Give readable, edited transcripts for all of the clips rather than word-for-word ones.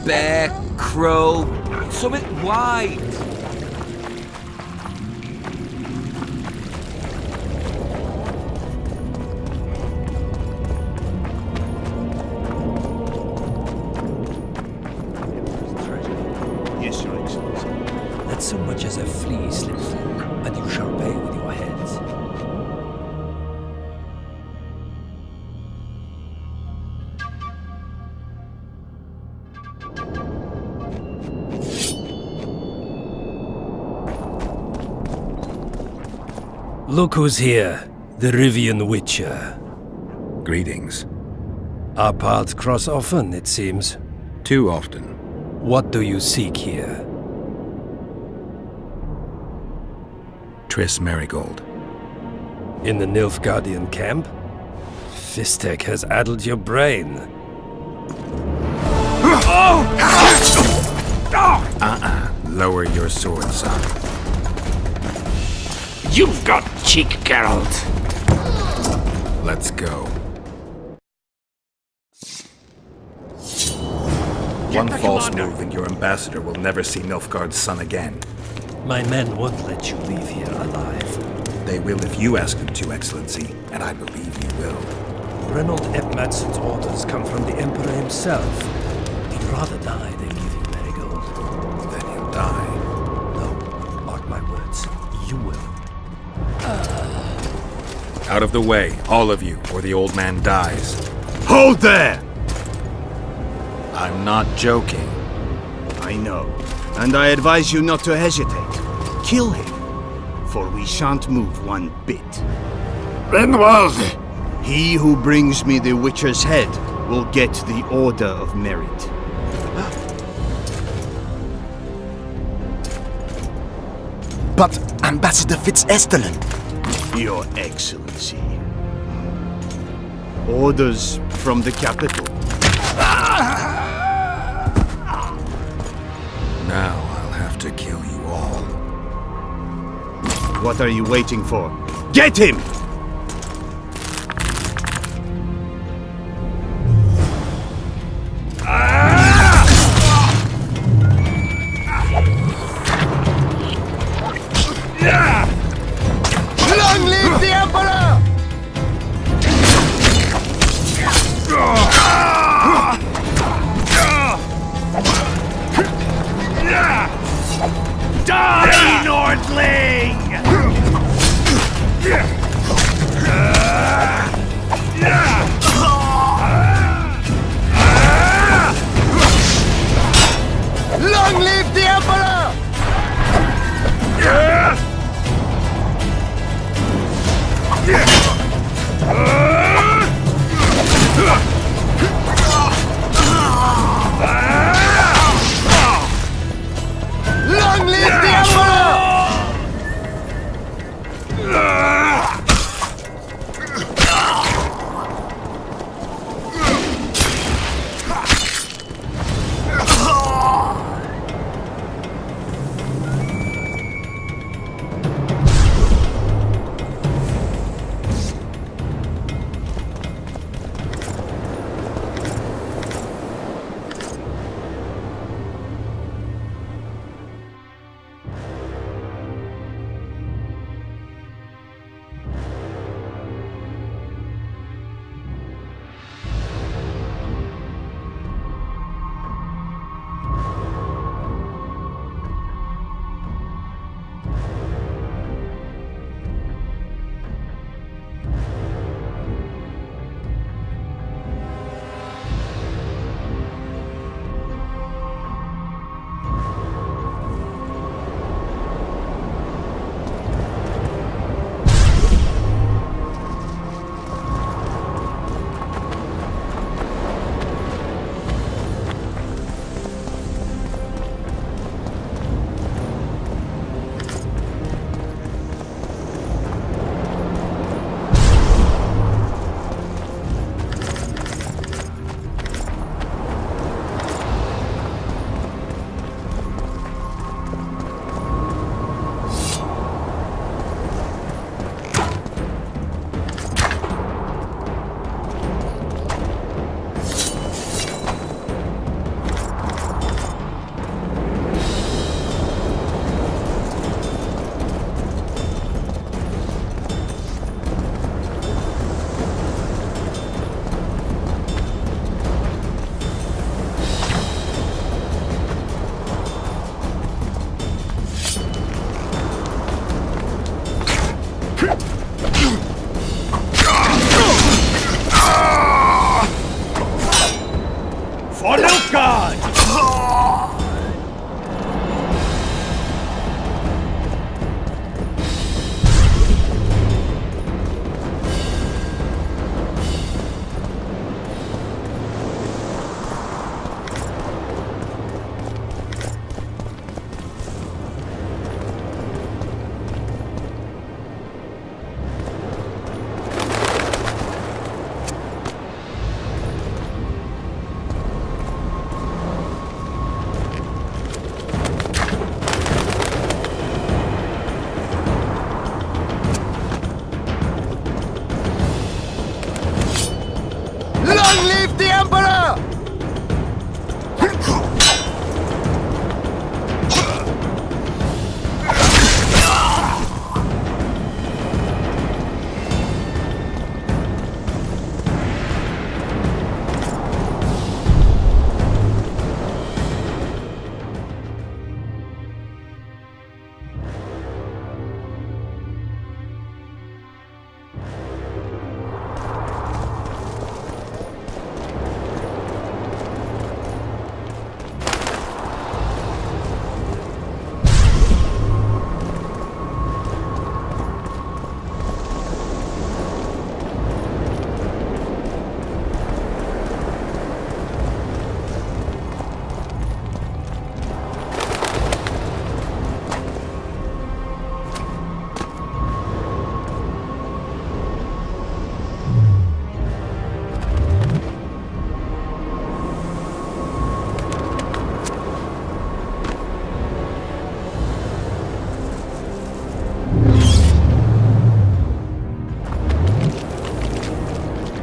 Bear, crow, summit wide. Yes, Your Excellency. Let so much as a flea slip through, and you shall pay with your heads. Look who's here, the Rivian Witcher. Greetings. Our paths cross often, it seems. Too often. What do you seek here? Triss Marigold. In the Nilfgaardian camp? Fistek has addled your brain. Lower your sword, son. You've got cheek, Geralt. Let's go. One false move and your ambassador will never see Nilfgaard's son again. My men won't let you leave here alive. They will if you ask them to, Excellency, and I believe you will. Reynold Ep Madsen's orders come from the Emperor himself. He'd rather die than give you Marigold. Then he'll die. No, mark my words. You will. Out of the way, all of you, or the old man dies. Hold there! I'm not joking. I know, and I advise you not to hesitate. Kill him, for we shan't move one bit. Renwald! He who brings me the Witcher's head will get the Order of Merit. But Ambassador Fitz-Estelen... Your Excellency. Orders from the capital. Now I'll have to kill you all. What are you waiting for? Get him! Long live the Emperor! Die, Nordling! Long live the Emperor! Long live the Emperor!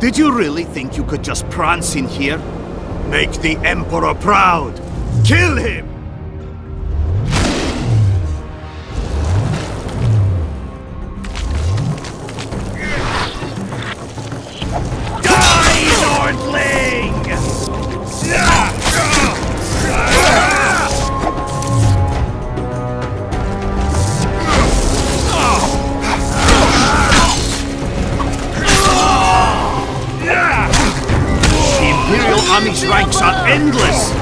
Did you really think you could just prance in here? Make the Emperor proud! Kill him! Die, Nordling! The Imperial Army's ranks are endless!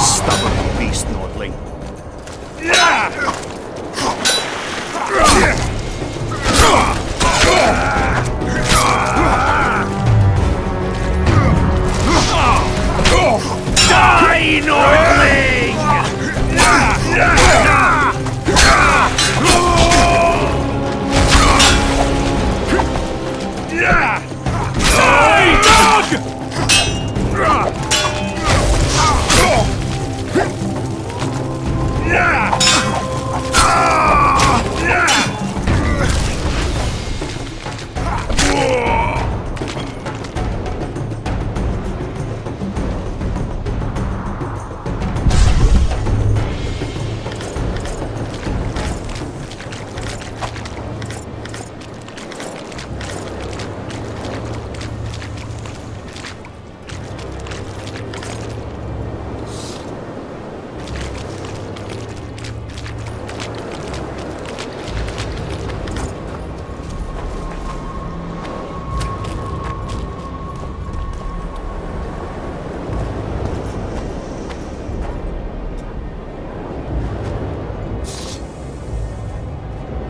Stubborn beast, Nordling. Die, Nordling!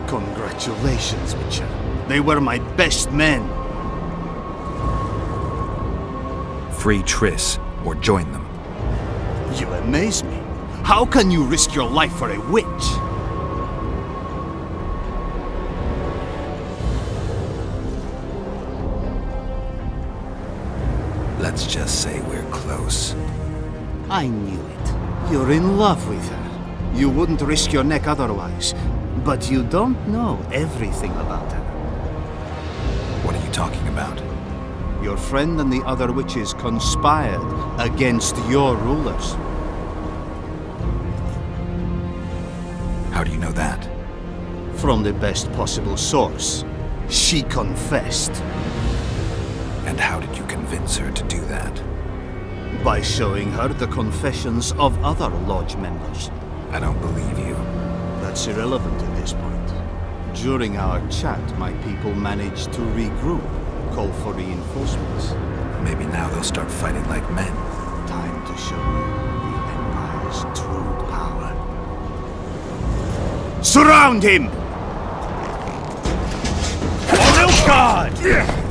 Congratulations, Witcher. They were my best men. Free Triss, or join them. You amaze me. How can you risk your life for a witch? Let's just say we're close. I knew it. You're in love with her. You wouldn't risk your neck otherwise. But you don't know everything about her. What are you talking about? Your friend and the other witches conspired against your rulers. How do you know that? From the best possible source. She confessed. And how did you convince her to do that? By showing her the confessions of other lodge members. I don't believe you. That's irrelevant at this point. During our chat, my people managed to regroup, call for reinforcements. Maybe now they'll start fighting like men. Time to show you the Empire's true power. Surround him! Nilfgaard!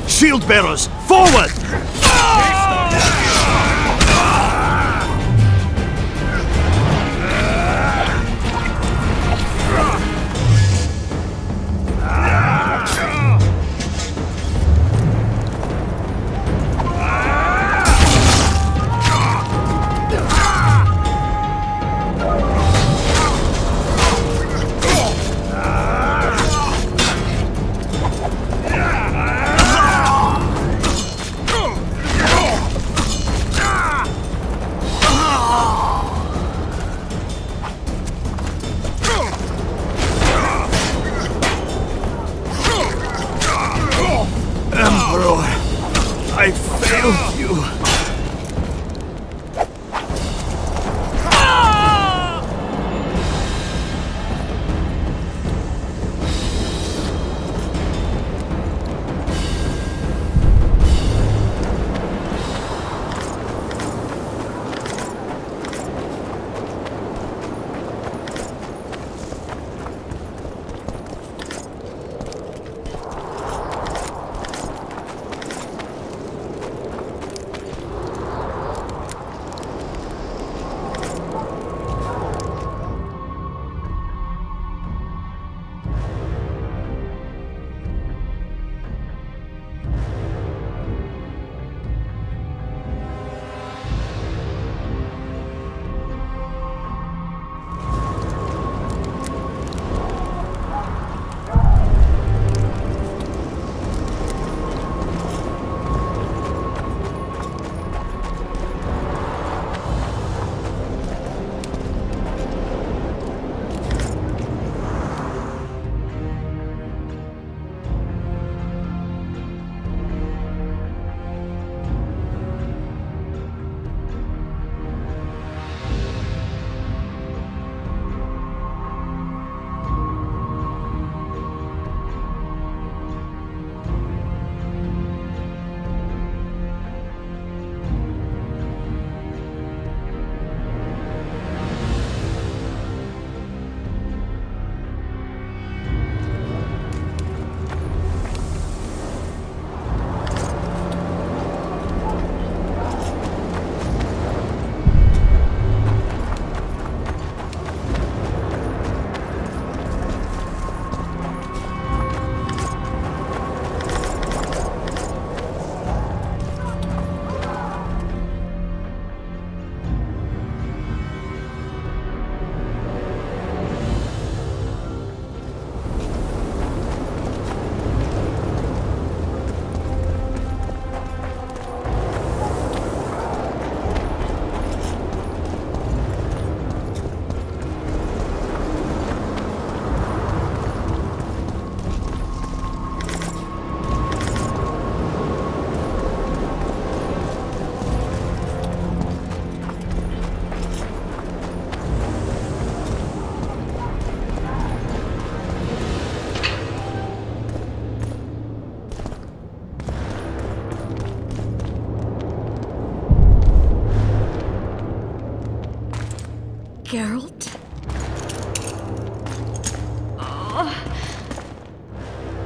Shield bearers, forward!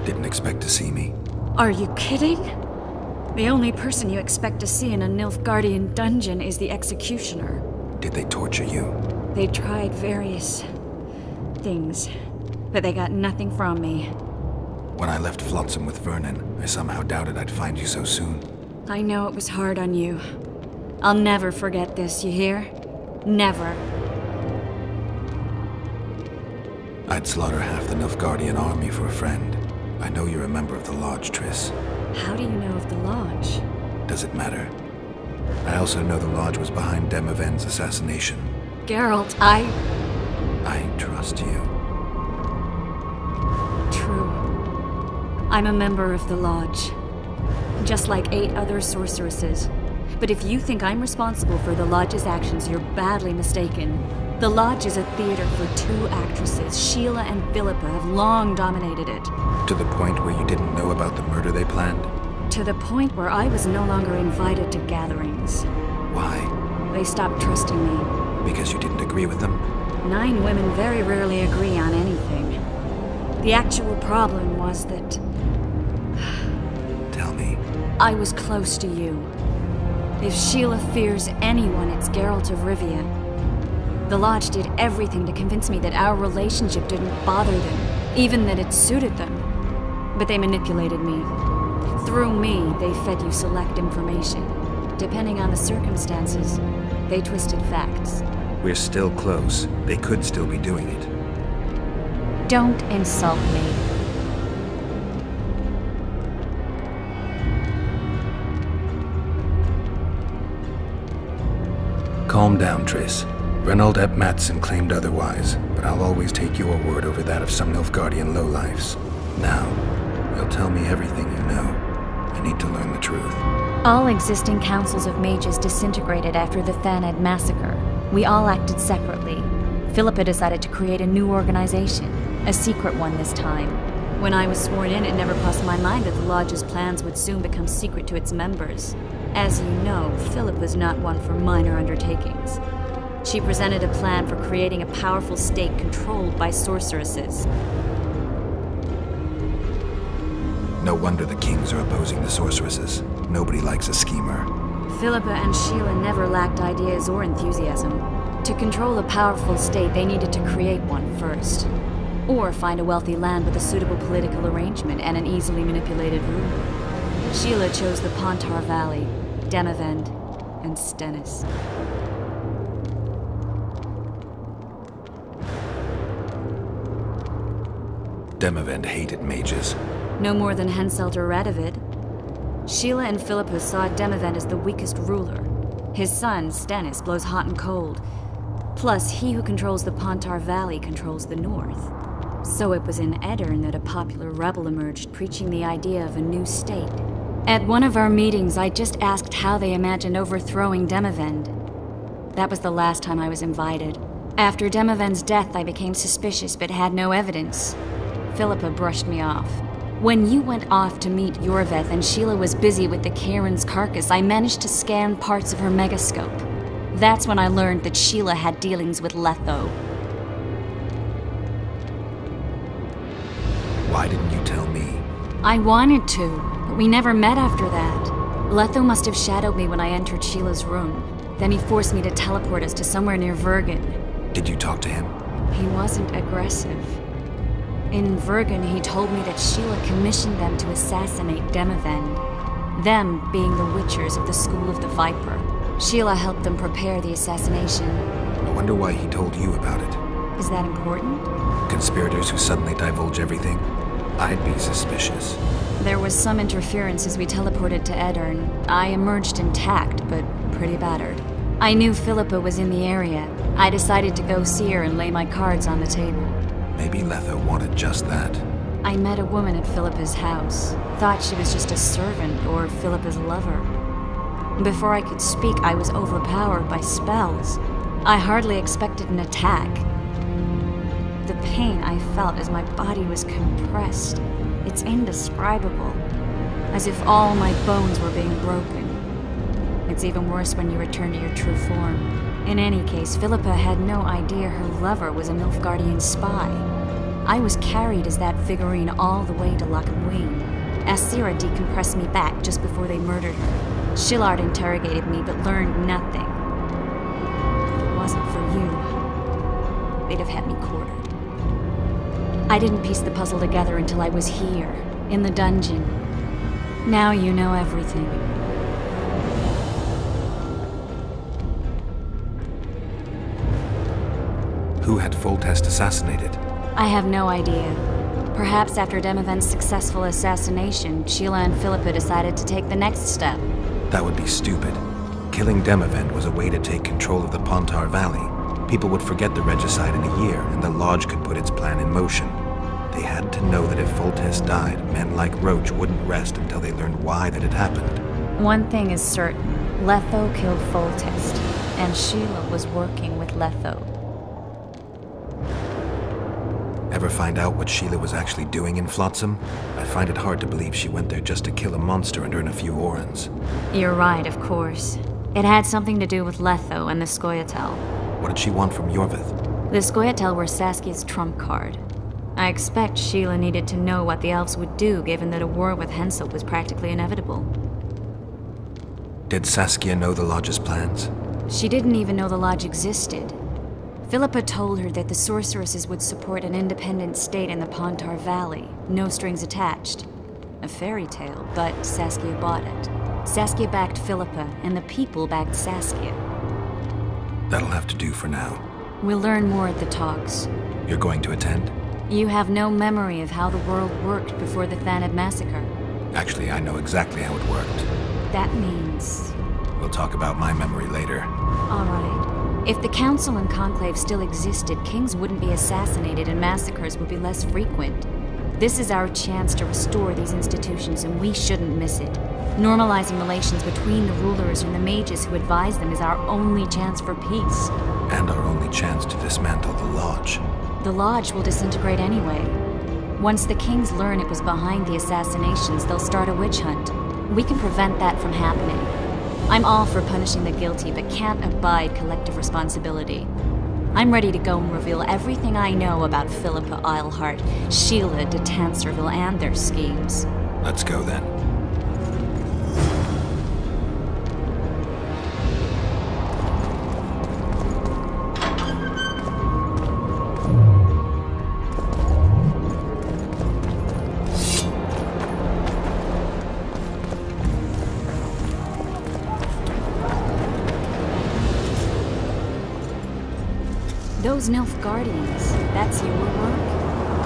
Didn't expect to see me. Are you kidding? The only person you expect to see in a Nilfgaardian dungeon is the executioner. Did they torture you? They tried various things, but they got nothing from me. When I left Flotsam with Vernon, I somehow doubted I'd find you so soon. I know it was hard on you. I'll never forget this, you hear? Never. I'd slaughter half the Nilfgaardian army for a friend. I know you're a member of the Lodge, Triss. How do you know of the Lodge? Does it matter? I also know the Lodge was behind Demavend's assassination. Geralt, I trust you. True. I'm a member of the Lodge. Just like 8 other sorceresses. But if you think I'm responsible for the Lodge's actions, you're badly mistaken. The Lodge is a theater for 2 actresses. Sheila and Philippa have long dominated it. To the point where you didn't know about the murder they planned? To the point where I was no longer invited to gatherings. Why? They stopped trusting me. Because you didn't agree with them? 9 women very rarely agree on anything. The actual problem was that Tell me. I was close to you. If Sheila fears anyone, it's Geralt of Rivia. The Lodge did everything to convince me that our relationship didn't bother them, even that it suited them. But they manipulated me. Through me, they fed you select information. Depending on the circumstances, they twisted facts. We're still close. They could still be doing it. Don't insult me. Calm down, Triss. Reynold Ep Matson claimed otherwise, but I'll always take your word over that of some Nilfgaardian lowlifes. Now, you'll tell me everything you know. I need to learn the truth. All existing councils of mages disintegrated after the Thaned massacre. We all acted separately. Philippa decided to create a new organization, a secret one this time. When I was sworn in, it never crossed my mind that the Lodge's plans would soon become secret to its members. As you know, Philippa's not one for minor undertakings. She presented a plan for creating a powerful state controlled by sorceresses. No wonder the kings are opposing the sorceresses. Nobody likes a schemer. Philippa and Sheila never lacked ideas or enthusiasm. To control a powerful state, they needed to create one first. Or find a wealthy land with a suitable political arrangement and an easily manipulated ruler. Sheila chose the Pontar Valley, Demavend, and Stennis. Demavend hated mages. No more than Henselt or Radovid. Sheila and Philippa saw Demavend as the weakest ruler. His son, Stennis, blows hot and cold. Plus, he who controls the Pontar Valley controls the north. So it was in Edirn that a popular rebel emerged, preaching the idea of a new state. At one of our meetings, I just asked how they imagined overthrowing Demavend. That was the last time I was invited. After Demavend's death, I became suspicious but had no evidence. Philippa brushed me off. When you went off to meet Yorveth and Sheila was busy with the Karen's carcass, I managed to scan parts of her megascope. That's when I learned that Sheila had dealings with Letho. Why didn't you tell me? I wanted to, but we never met after that. Letho must have shadowed me when I entered Sheila's room. Then he forced me to teleport us to somewhere near Vergen. Did you talk to him? He wasn't aggressive. In Vergen, he told me that Sheila commissioned them to assassinate Demavend. Them being the Witchers of the School of the Viper. Sheila helped them prepare the assassination. I wonder why he told you about it. Is that important? Conspirators who suddenly divulge everything? I'd be suspicious. There was some interference as we teleported to Edirn. I emerged intact, but pretty battered. I knew Philippa was in the area. I decided to go see her and lay my cards on the table. Maybe Letho wanted just that. I met a woman at Philippa's house. Thought she was just a servant or Philippa's lover. Before I could speak, I was overpowered by spells. I hardly expected an attack. The pain I felt as my body was compressed. It's indescribable. As if all my bones were being broken. It's even worse when you return to your true form. In any case, Philippa had no idea her lover was a Nilfgaardian spy. I was carried as that figurine all the way to Lacamween. Asira decompressed me back just before they murdered her. Shillard interrogated me but learned nothing. If it wasn't for you, they'd have had me quartered. I didn't piece the puzzle together until I was here, in the dungeon. Now you know everything. Who had Foltest assassinated? I have no idea. Perhaps after Demavend's successful assassination, Sheila and Philippa decided to take the next step. That would be stupid. Killing Demavend was a way to take control of the Pontar Valley. People would forget the regicide in a year, and the Lodge could put its plan in motion. They had to know that if Foltest died, men like Roach wouldn't rest until they learned why that had happened. One thing is certain. Letho killed Foltest, and Sheila was working with Letho. Ever find out what Sheila was actually doing in Flotsam? I find it hard to believe she went there just to kill a monster and earn a few orans. You're right, of course. It had something to do with Letho and the Scoia'tael. What did she want from Yorvith? The Scoia'tael were Saskia's trump card. I expect Sheila needed to know what the elves would do, given that a war with Hensel was practically inevitable. Did Saskia know the Lodge's plans? She didn't even know the Lodge existed. Philippa told her that the sorceresses would support an independent state in the Pontar Valley, no strings attached. A fairy tale, but Saskia bought it. Saskia backed Philippa, and the people backed Saskia. That'll have to do for now. We'll learn more at the talks. You're going to attend? You have no memory of how the world worked before the Thanad massacre. Actually, I know exactly how it worked. That means... We'll talk about my memory later. All right. If the Council and Conclave still existed, kings wouldn't be assassinated and massacres would be less frequent. This is our chance to restore these institutions, and we shouldn't miss it. Normalizing relations between the rulers and the mages who advise them is our only chance for peace. And our only chance to dismantle the Lodge. The Lodge will disintegrate anyway. Once the kings learn it was behind the assassinations, they'll start a witch hunt. We can prevent that from happening. I'm all for punishing the guilty, but can't abide collective responsibility. I'm ready to go and reveal everything I know about Philippa Eilhart, Sheila de Tanserville, and their schemes. Let's go then. Those Nilfgaardians, that's your work?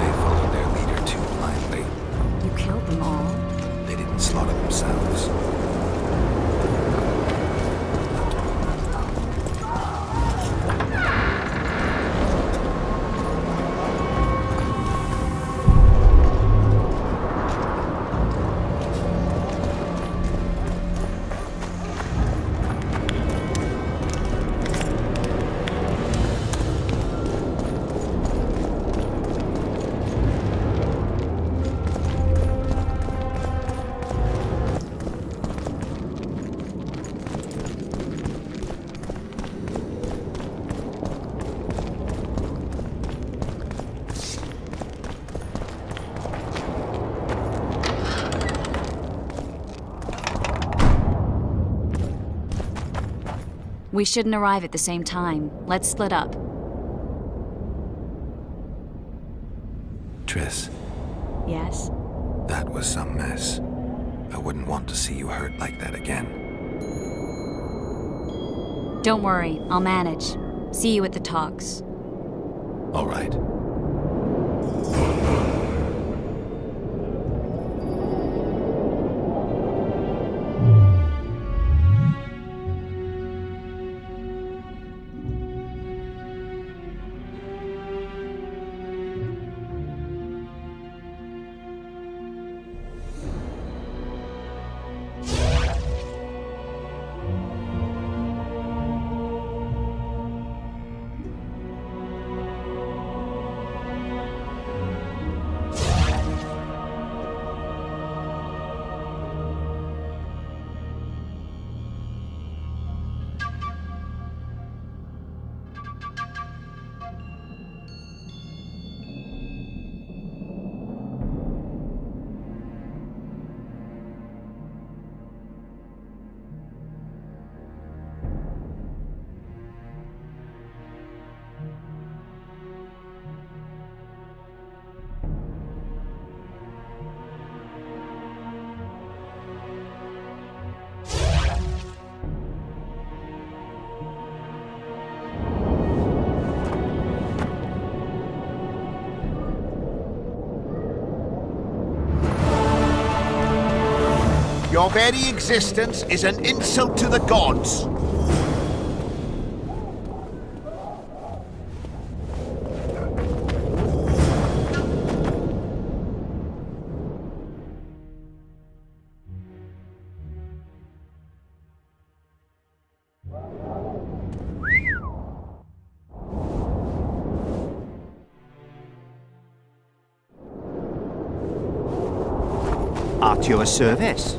They followed their leader too blindly. You killed them all? They didn't slaughter themselves. We shouldn't arrive at the same time. Let's split up. Triss, Yes? that was some mess. I wouldn't want to see you hurt like that again. Don't worry, I'll manage. See you at the talks. All right. Your very existence is an insult to the gods. At your service.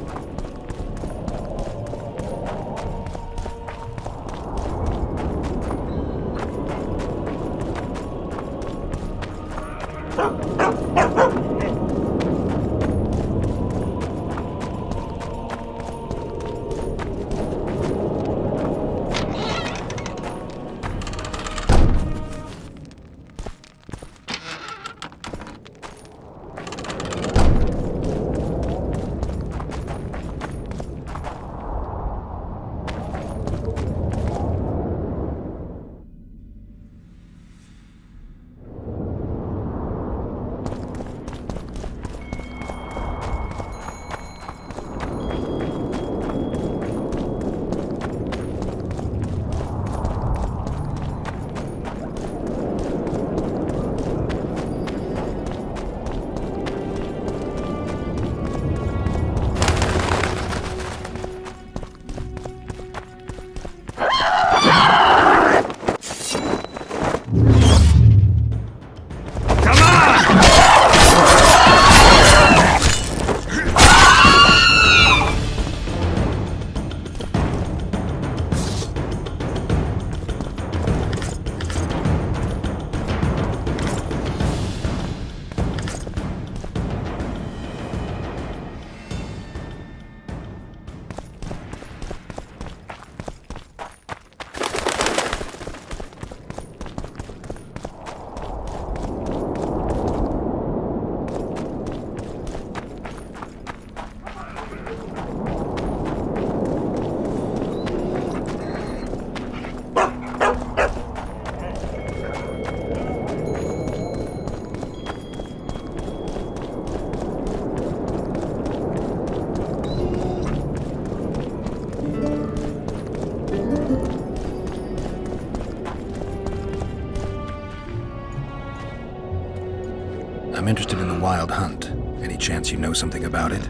I'm interested in the wild hunt. Any chance you know something about it?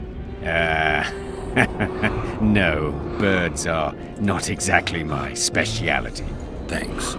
No, birds are not exactly my speciality. Thanks.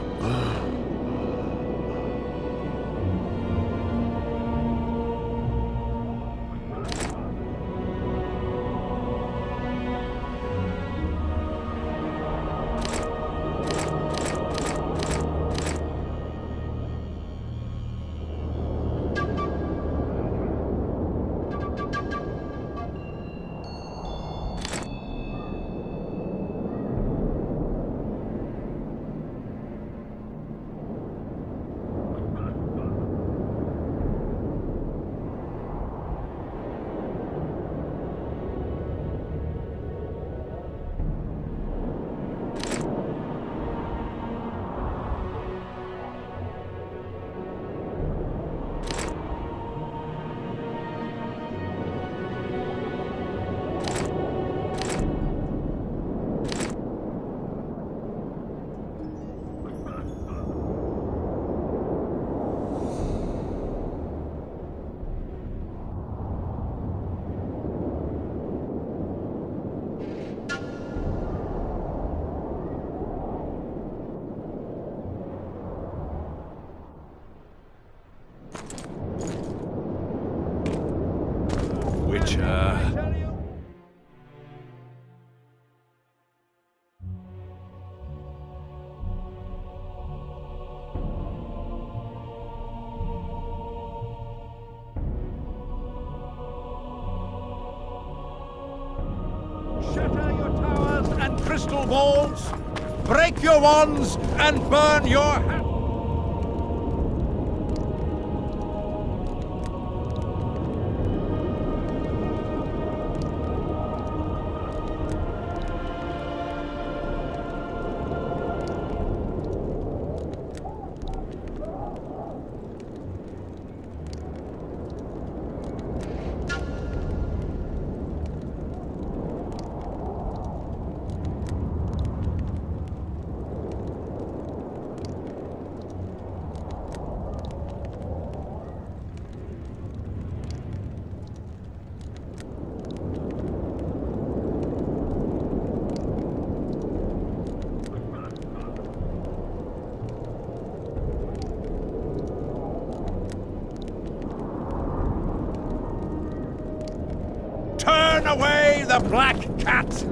Shatter your towers and crystal walls! Break your wands and burn your hands! away the black cat!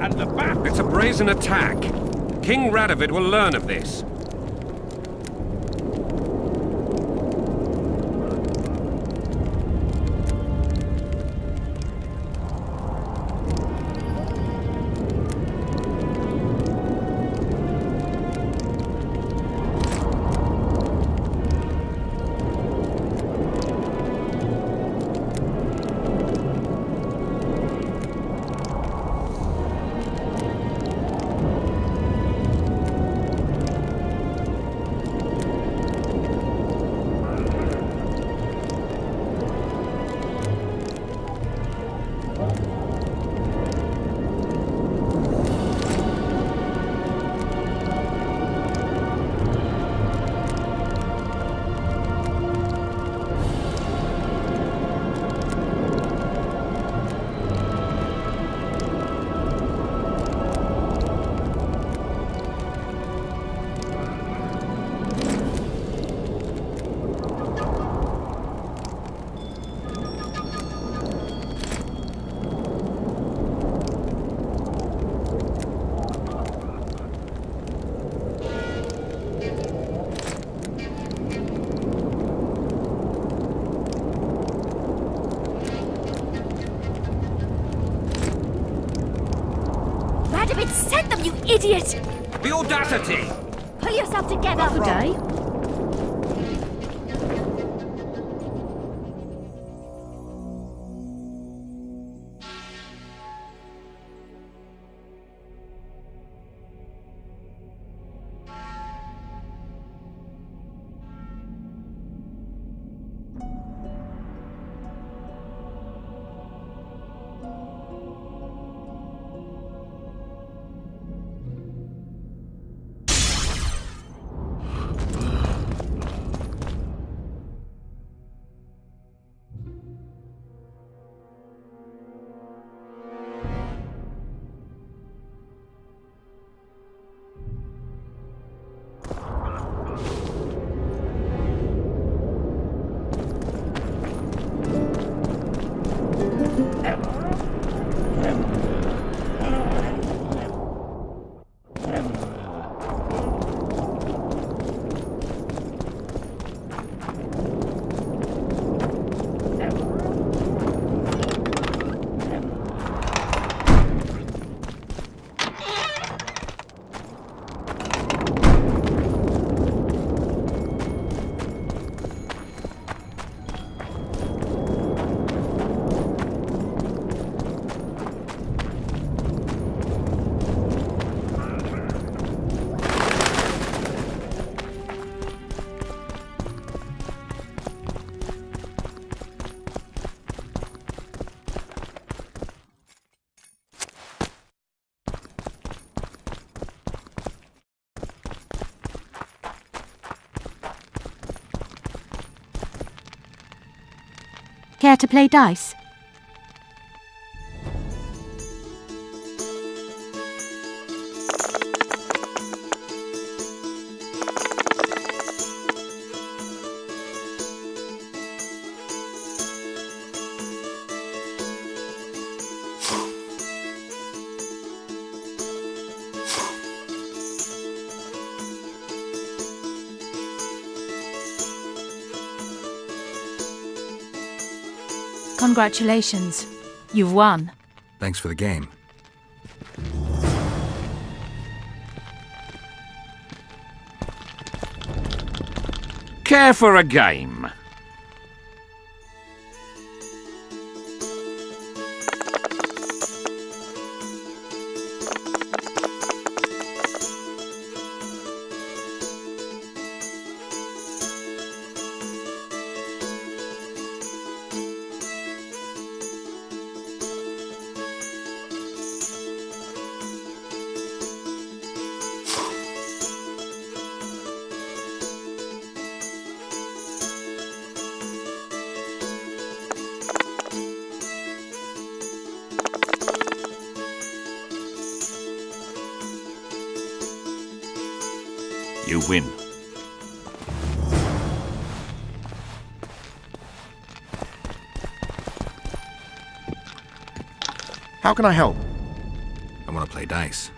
And the bat... It's a brazen attack. King Radovid will learn of this. Radovid sent them, you idiot! The audacity! Pull yourself together! Good day. Care to play dice? Congratulations. You've won. Thanks for the game. Care for a game? You win. How can I help? I want to play dice.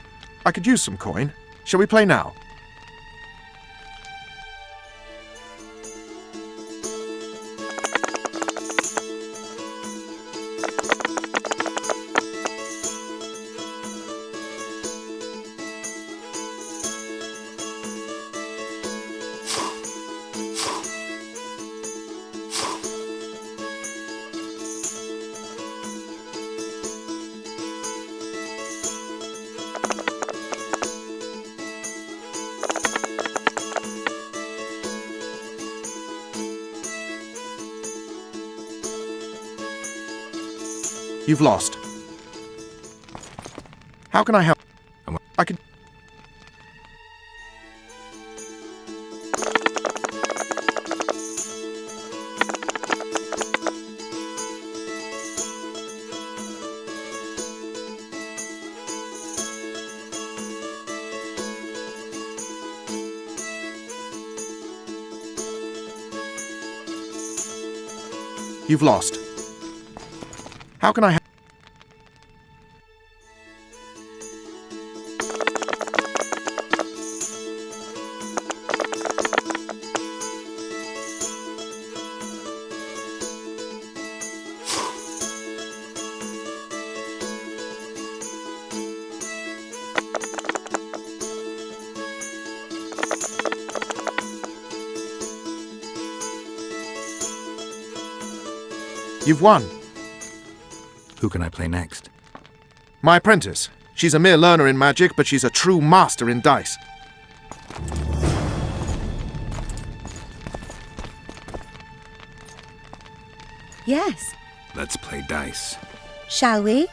I could use some coin. Shall we play now? You've lost. How can I help? I could... You've lost. How can I help? You've won. Who can I play next? My apprentice. She's a mere learner in magic, but she's a true master in dice. Yes. Let's play dice. Shall we?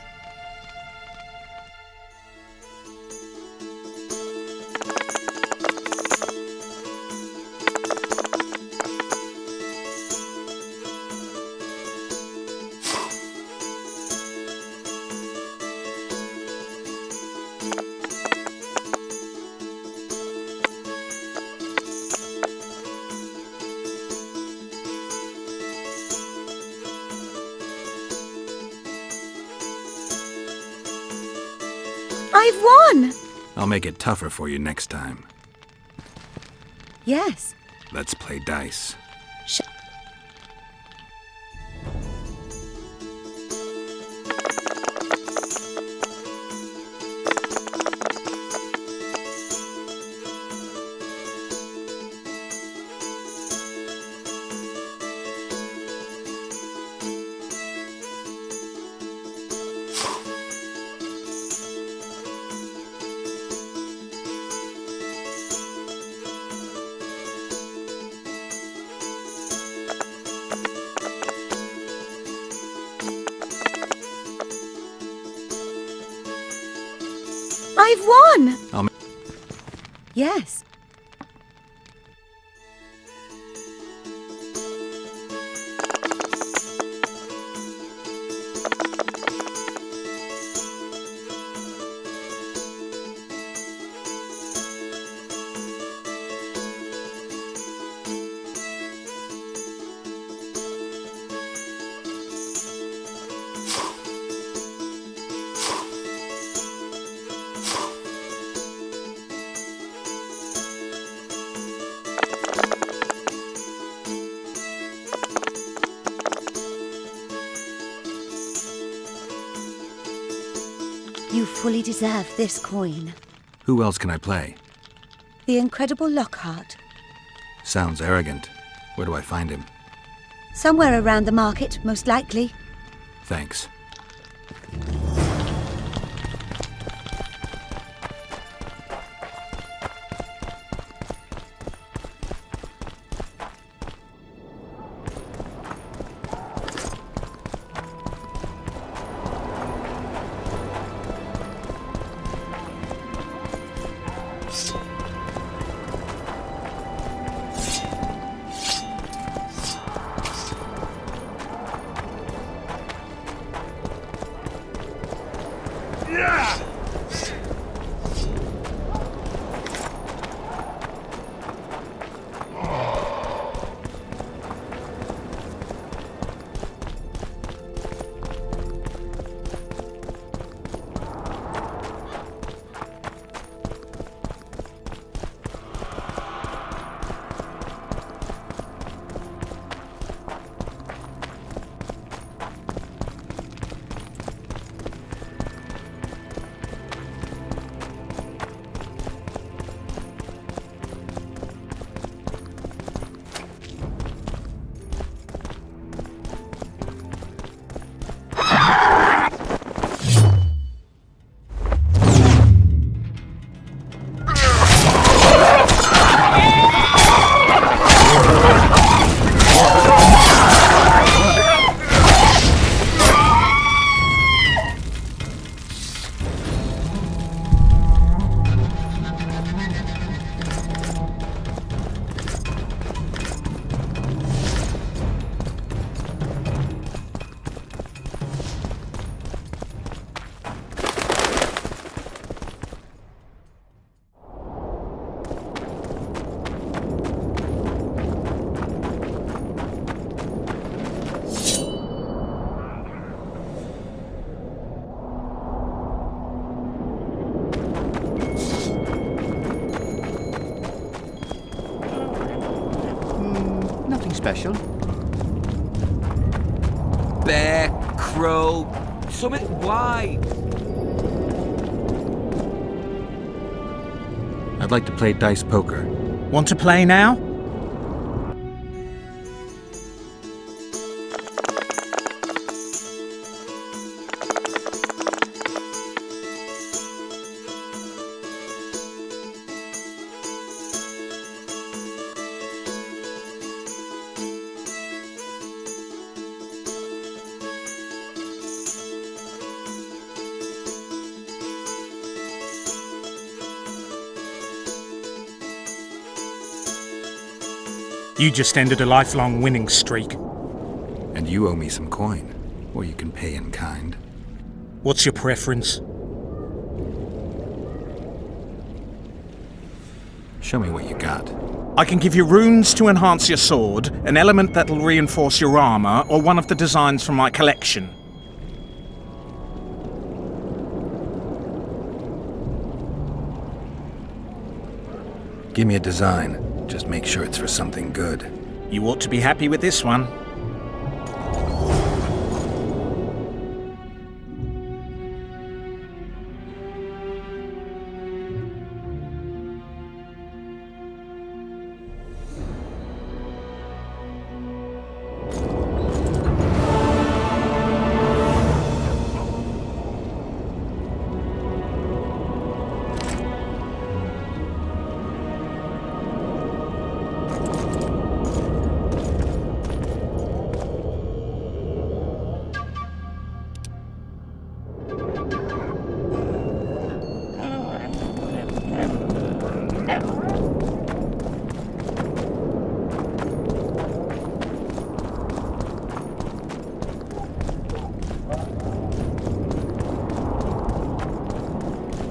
I've won! I'll make it tougher for you next time. Yes. Let's play dice. I've won! I'll Yes. You fully deserve this coin. Who else can I play? The incredible Lockhart. Sounds arrogant. Where do I find him? Somewhere around the market, most likely. Thanks. bear, crow, something wide. I'd like to play dice poker. Want to play now? You just ended a lifelong winning streak. And you owe me some coin. Or you can pay in kind. What's your preference? Show me what you got. I can give you runes to enhance your sword, an element that'll reinforce your armor, or one of the designs from my collection. Give me a design. Just make sure it's for something good. You ought to be happy with this one.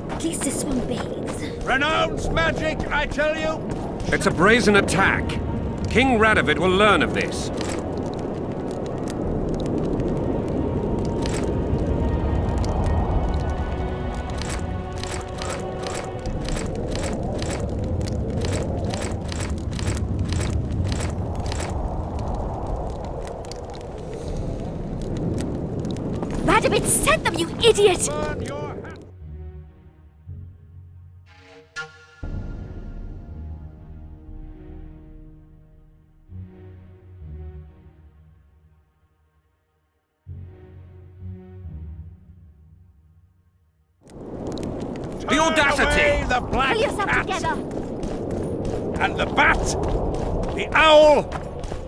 At least this one bathes. Renounce magic, I tell you! It's a brazen attack. King Radovid will learn of this. Radovid sent them, you idiot! The audacity! The black Pull yourself cat, together! and the bat, the owl,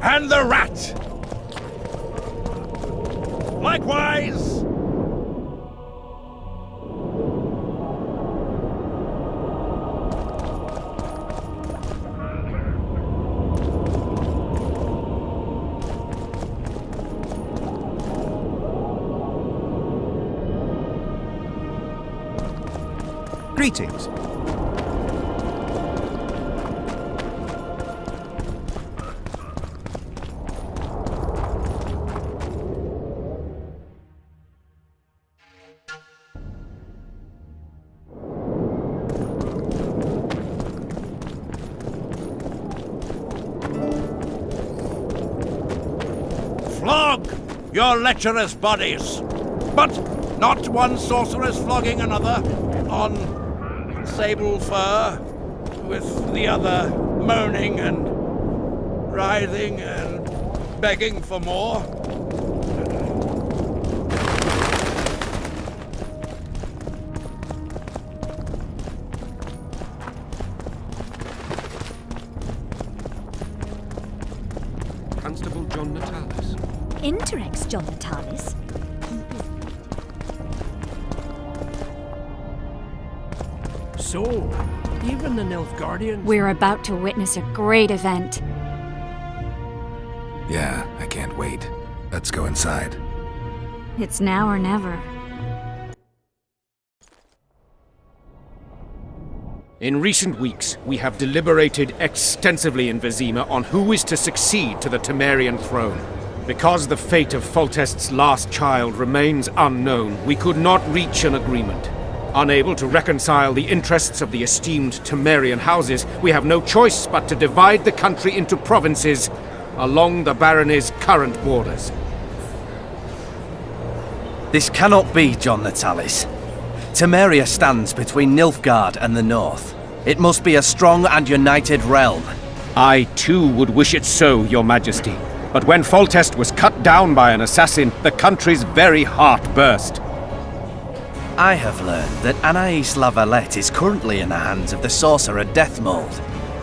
and the rat. Likewise, Greetings. flog your lecherous bodies, but not one sorceress flogging another on sable fur, with the other moaning and writhing and begging for more. Constable John Natalis. Interex, John Natalis. So, even the Nilfgaardians... We're about to witness a great event. Yeah, I can't wait. Let's go inside. It's now or never. In recent weeks, we have deliberated extensively in Vizima on who is to succeed to the Temerian throne. Because the fate of Foltest's last child remains unknown, we could not reach an agreement. Unable to reconcile the interests of the esteemed Temerian houses, we have no choice but to divide the country into provinces along the barony's current borders. This cannot be, John Natalis. Temeria stands between Nilfgaard and the north. It must be a strong and united realm. I too would wish it so, Your Majesty. But when Foltest was cut down by an assassin, the country's very heart burst. I have learned that Anais La Valette is currently in the hands of the sorcerer Deathmold.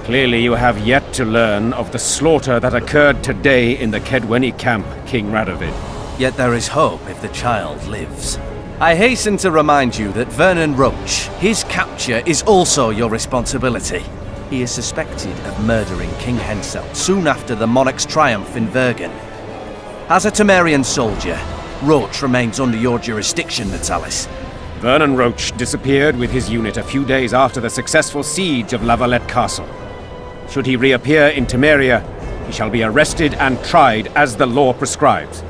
Clearly you have yet to learn of the slaughter that occurred today in the Kedweni camp, King Radovid. Yet there is hope if the child lives. I hasten to remind you that Vernon Roach, his capture is also your responsibility. He is suspected of murdering King Henselt soon after the monarch's triumph in Vergen. As a Temerian soldier, Roach remains under your jurisdiction, Natalis. Vernon Roach disappeared with his unit a few days after the successful siege of La Valette Castle. Should he reappear in Temeria, he shall be arrested and tried as the law prescribes.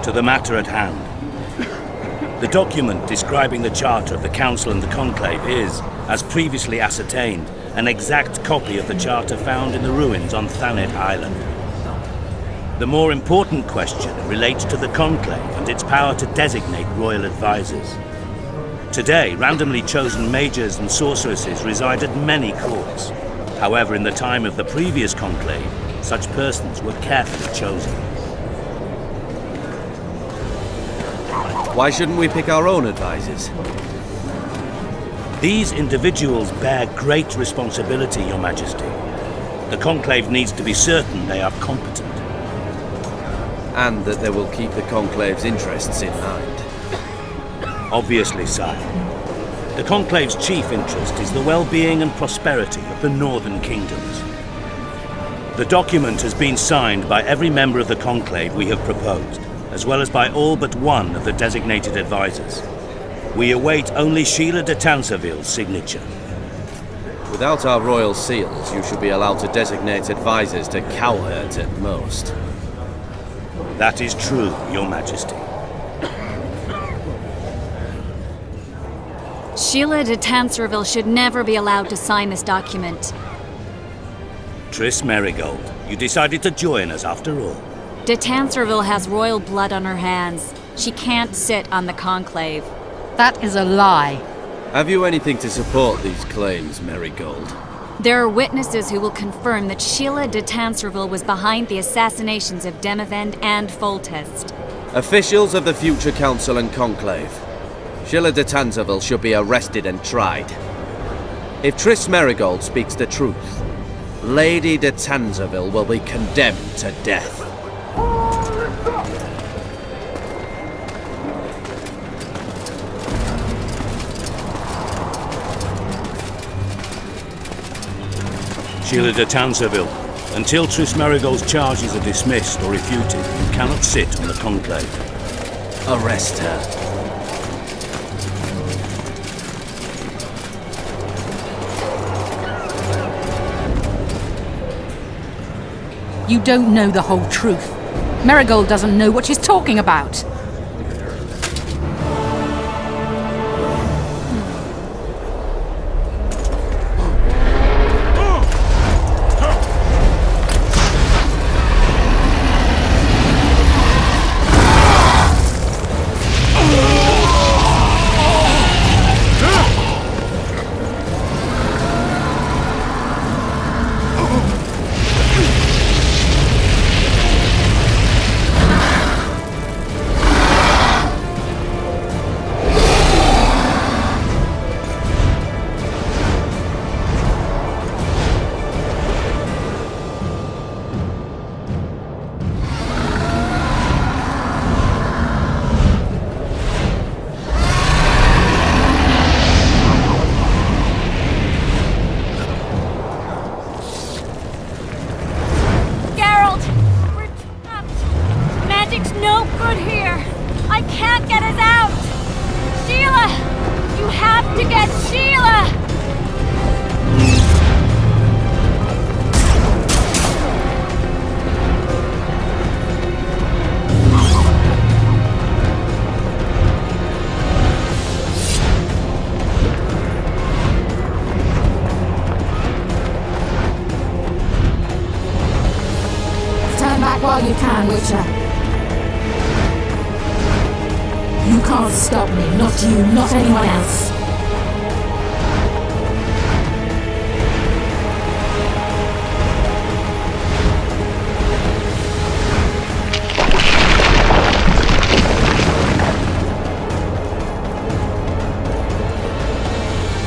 To the matter at hand. The document describing the charter of the Council and the Conclave is, as previously ascertained, an exact copy of the charter found in the ruins on Thanet Island. The more important question relates to the Conclave and its power to designate royal advisors. Today, randomly chosen mages and sorceresses reside at many courts. However, in the time of the previous Conclave, such persons were carefully chosen. Why shouldn't we pick our own advisors? These individuals bear great responsibility, Your Majesty. The Conclave needs to be certain they are competent. And that they will keep the Conclave's interests in mind. Obviously, sire. The Conclave's chief interest is the well-being and prosperity of the northern kingdoms. The document has been signed by every member of the Conclave we have proposed, as well as by all but one of the designated advisors. We await only Sheila de Tansarville's signature. Without our royal seals, you should be allowed to designate advisors to cowherds at most. That is true, Your Majesty. Sheila de Tansarville should never be allowed to sign this document. Triss Merigold, you decided to join us after all. De Tansarville has royal blood on her hands. She can't sit on the Conclave. That is a lie. Have you anything to support these claims, Merigold? There are witnesses who will confirm that Sheila de Tansarville was behind the assassinations of Demavend and Foltest. Officials of the future Council and Conclave. Sheila de Tansarville should be arrested and tried. If Triss Merigold speaks the truth, Lady de Tansarville will be condemned to death. Sheila de Tansarville, until Triss Merigold's charges are dismissed or refuted, you cannot sit on the Conclave. Arrest her. You don't know the whole truth. Merigold doesn't know what she's talking about. can't stop me, not you, not anyone else.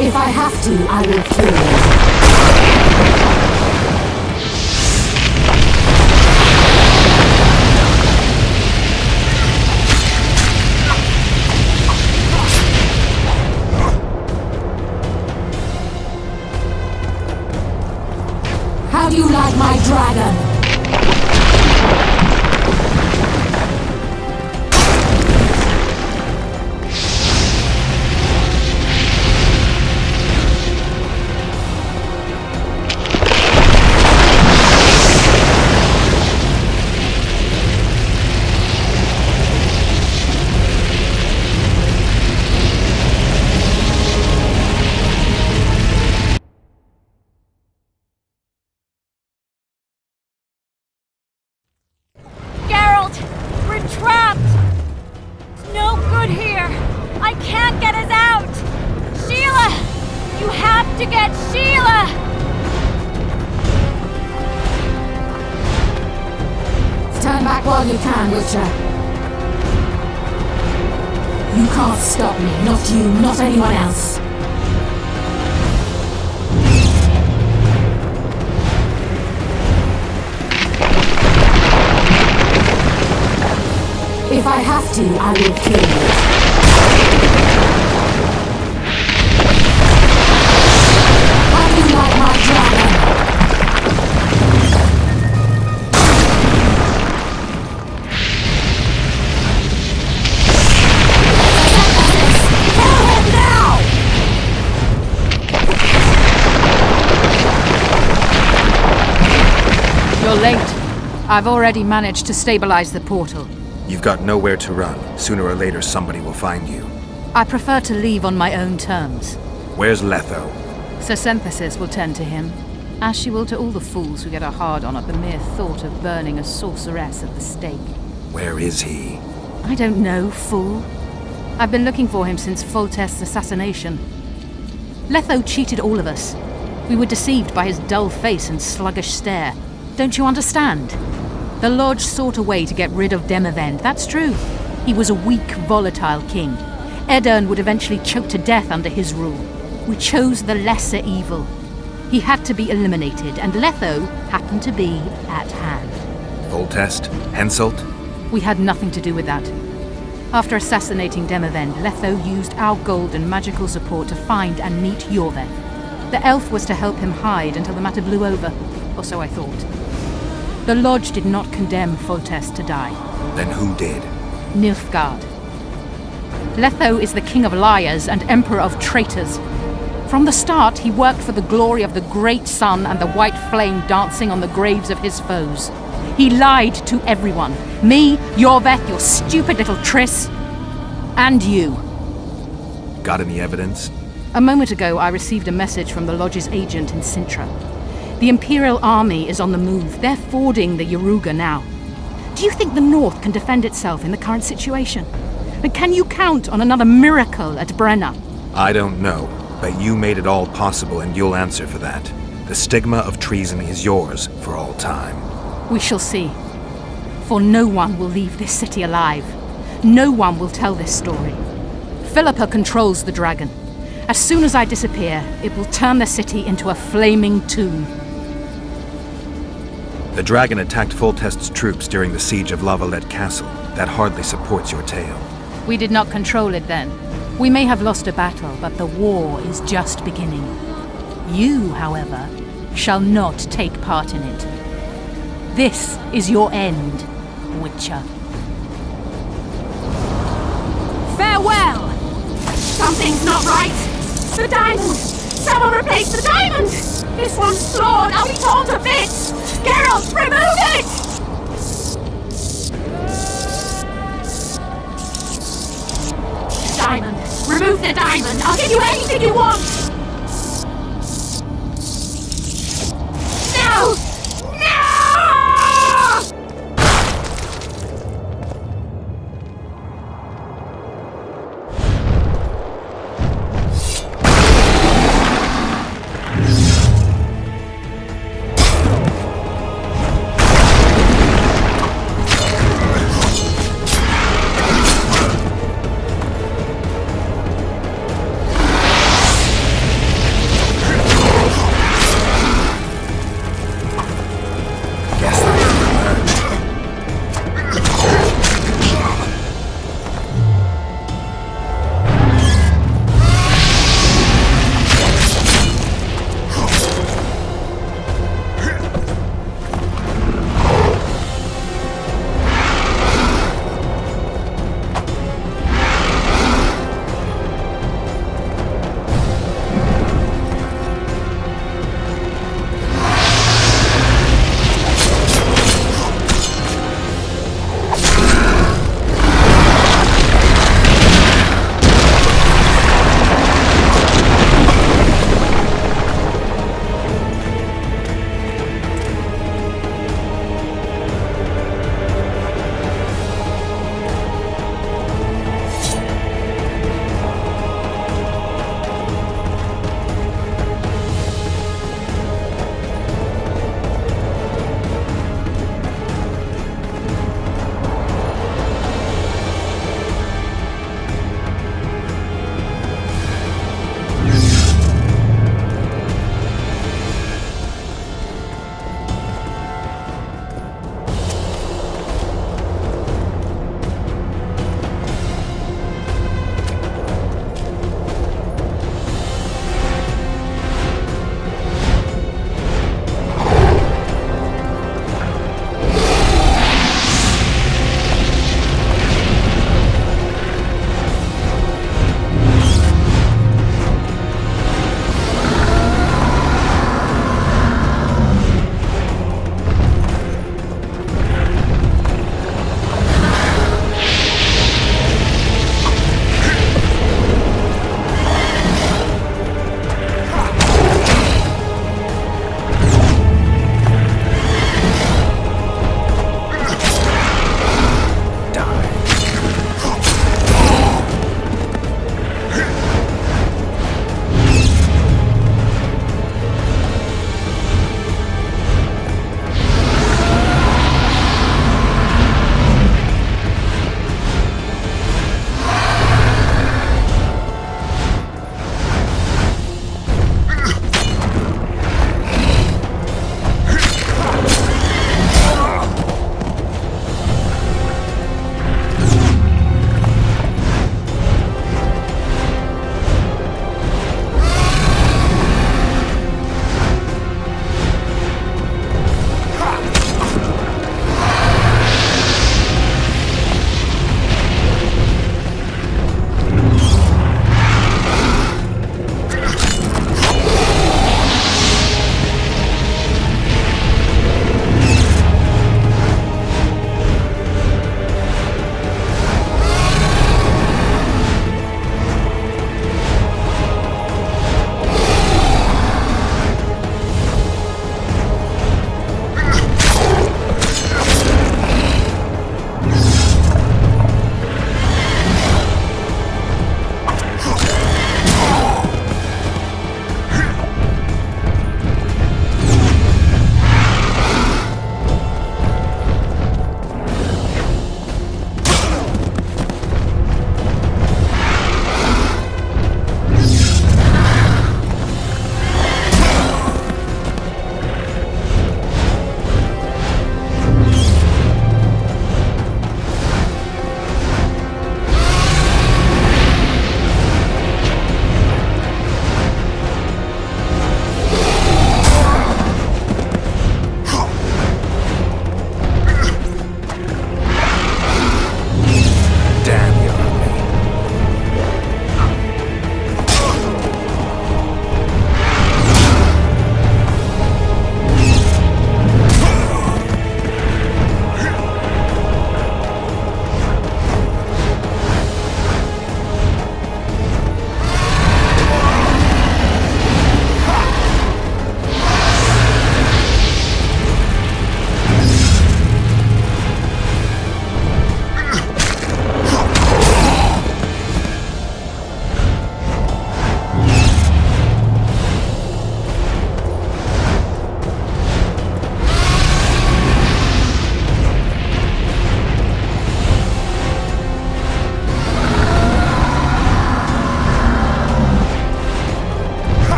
If I have to, I will kill you. How do you like my dragon? Geralt! We're trapped! It's no good here! I can't get us out! Sheila! You have to get Sheila! Stand back while you can, Witcher. You can't stop me, not you, not anyone else. If I have to, I will kill you. How do you like my dragon? Kill him now! You're late. I've already managed to stabilize the portal. You've got nowhere to run. Sooner or later, somebody will find you. I prefer to leave on my own terms. Where's Letho? Sir Synthesis will tend to him, as she will to all the fools who get a hard-on at the mere thought of burning a sorceress at the stake. Where is he? I don't know, fool. I've been looking for him since Foltest's assassination. Letho cheated all of us. We were deceived by his dull face and sluggish stare. Don't you understand? The Lodge sought a way to get rid of Demavend, that's true. He was a weak, volatile king. Edirn would eventually choke to death under his rule. We chose the lesser evil. He had to be eliminated, and Letho happened to be at hand. Foltest? Henselt? We had nothing to do with that. After assassinating Demavend, Letho used our gold and magical support to find and meet Yorveth. The elf was to help him hide until the matter blew over, or so I thought. The Lodge did not condemn Foltest to die. Then who did? Nilfgaard. Letho is the king of liars and emperor of traitors. From the start, he worked for the glory of the great sun and the white flame dancing on the graves of his foes. He lied to everyone. Me, Yorveth, your stupid little Triss, and you. Got any evidence? A moment ago, I received a message from the Lodge's agent in Sintra. The Imperial Army is on the move. They're fording the Yaruga now. Do you think the North can defend itself in the current situation? And can you count on another miracle at Brenna? I don't know, but you made it all possible and you'll answer for that. The stigma of treason is yours for all time. We shall see. For no one will leave this city alive. No one will tell this story. Philippa controls the dragon. As soon as I disappear, it will turn the city into a flaming tomb. The dragon attacked Foltest's troops during the siege of La Valette Castle. That hardly supports your tale. We did not control it then. We may have lost a battle, but the war is just beginning. You, however, shall not take part in it. This is your end, Witcher. Farewell! Something's not right! The diamond! Someone replace the diamond! This one's flawed! I'll be torn to bits! Geralt, remove it! Diamond! Remove the diamond! I'll give you anything you want! No! No!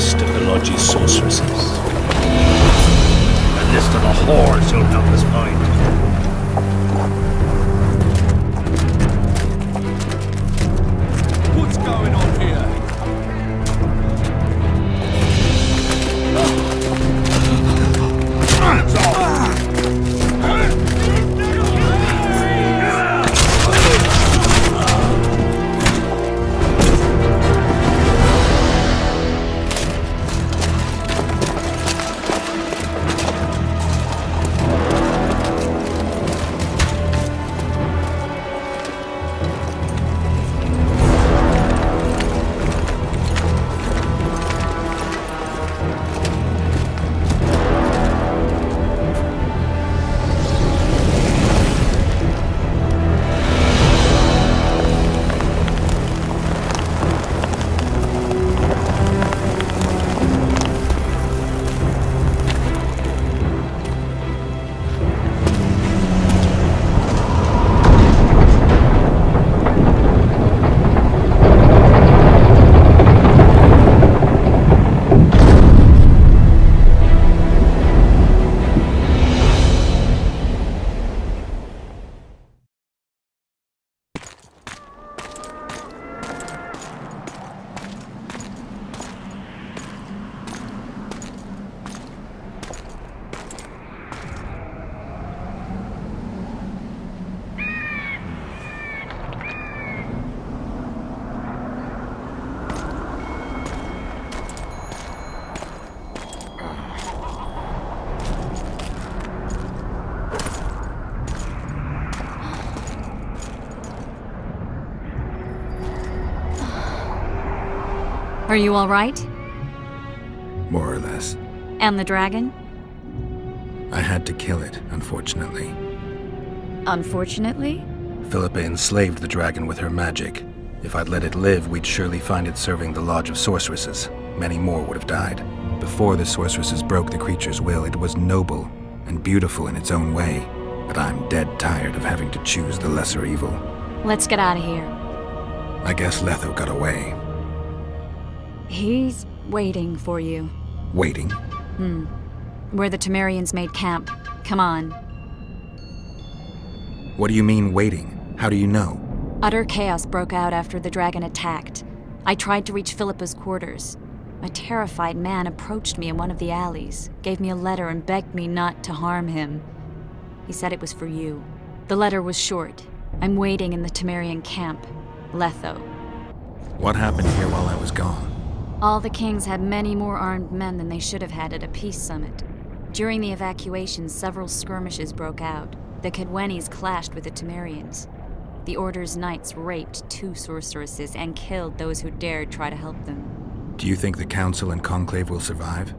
list of the Lodge's sorceresses. A list of the whores you'll help us find. What's going on here? Hands off! Are you all right? More or less. And the dragon? I had to kill it, unfortunately. Unfortunately? Philippa enslaved the dragon with her magic. If I'd let it live, we'd surely find it serving the Lodge of Sorceresses. Many more would have died. Before the sorceresses broke the creature's will, it was noble and beautiful in its own way. But I'm dead tired of having to choose the lesser evil. Let's get out of here. I guess Letho got away. He's waiting for you. Waiting? Where the Temerians made camp. Come on. What do you mean, waiting? How do you know? Utter chaos broke out after the dragon attacked. I tried to reach Philippa's quarters. A terrified man approached me in one of the alleys, gave me a letter and begged me not to harm him. He said it was for you. The letter was short. I'm waiting in the Temerian camp. Letho. What happened here while I was gone? All the kings had many more armed men than they should have had at a peace summit. During the evacuation, several skirmishes broke out. The Kedwenis clashed with the Temerians. The Order's knights raped 2 sorceresses and killed those who dared try to help them. Do you think the Council and Conclave will survive?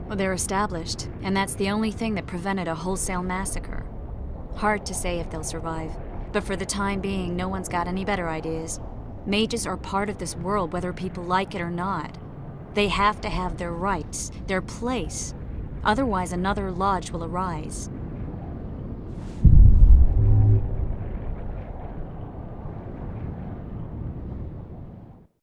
Well, they're established, and that's the only thing that prevented a wholesale massacre. Hard to say if they'll survive, but for the time being, no one's got any better ideas. Mages are part of this world, whether people like it or not. They have to have their rights, their place. Otherwise, another lodge will arise.